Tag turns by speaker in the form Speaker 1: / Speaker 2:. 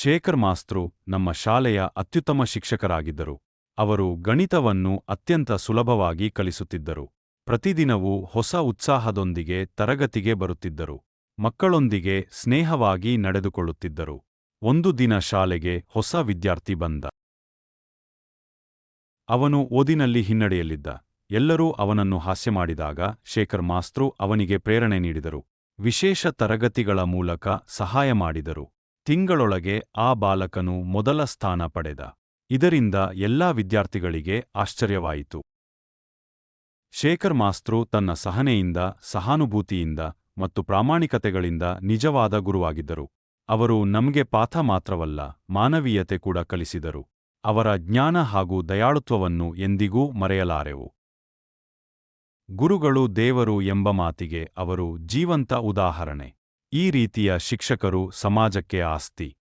Speaker 1: ಶೇಖರ್ ಮಾಸ್ತ್ರು ನಮ್ಮ ಶಾಲೆಯ ಅತ್ಯುತ್ತಮ ಶಿಕ್ಷಕರಾಗಿದ್ದರು. ಅವರು ಗಣಿತವನ್ನು ಅತ್ಯಂತ ಸುಲಭವಾಗಿ ಕಲಿಸುತ್ತಿದ್ದರು. ಪ್ರತಿದಿನವೂ ಹೊಸ ಉತ್ಸಾಹದೊಂದಿಗೆ ತರಗತಿಗೆ ಬರುತ್ತಿದ್ದರು. ಮಕ್ಕಳೊಂದಿಗೆ ಸ್ನೇಹವಾಗಿ ನಡೆದುಕೊಳ್ಳುತ್ತಿದ್ದರು. ಒಂದು ದಿನ ಶಾಲೆಗೆ ಹೊಸ ವಿದ್ಯಾರ್ಥಿ ಬಂದ. ಅವನು ಓದಿನಲ್ಲಿ ಹಿನ್ನಡೆಯಲ್ಲಿದ್ದ. ಎಲ್ಲರೂ ಅವನನ್ನು ಹಾಸ್ಯ ಮಾಡಿದಾಗ ಶೇಖರ್ ಮಾಸ್ತ್ರು ಅವನಿಗೆ ಪ್ರೇರಣೆ ನೀಡಿದರು. ವಿಶೇಷ ತರಗತಿಗಳ ಮೂಲಕ ಸಹಾಯ ಮಾಡಿದರು. ತಿಂಗಳೊಳಗೆ ಆ ಬಾಲಕನು ಮೊದಲ ಸ್ಥಾನ ಪಡೆದ. ಇದರಿಂದ ಎಲ್ಲಾ ವಿದ್ಯಾರ್ಥಿಗಳಿಗೆ ಆಶ್ಚರ್ಯವಾಯಿತು. ಶೇಖರ್ ಮಾಸ್ತ್ರು ತನ್ನ ಸಹನೆಯಿಂದ, ಸಹಾನುಭೂತಿಯಿಂದ ಮತ್ತು ಪ್ರಾಮಾಣಿಕತೆಗಳಿಂದ ನಿಜವಾದ ಗುರುವಾಗಿದ್ದರು. ಅವರು ನಮಗೆ ಪಾಠ ಮಾತ್ರವಲ್ಲ, ಮಾನವೀಯತೆ ಕೂಡ ಕಲಿಸಿದರು. ಅವರ ಜ್ಞಾನ ಹಾಗೂ ದಯಾಳುತ್ವವನ್ನು ಎಂದಿಗೂ ಮರೆಯಲಾರೆವು. ಗುರುಗಳು ದೇವರು ಎಂಬ ಮಾತಿಗೆ ಅವರು ಜೀವಂತ ಉದಾಹರಣೆ. ಈ ರೀತಿಯ ಶಿಕ್ಷಕರು ಸಮಾಜಕ್ಕೆ ಆಸ್ತಿ.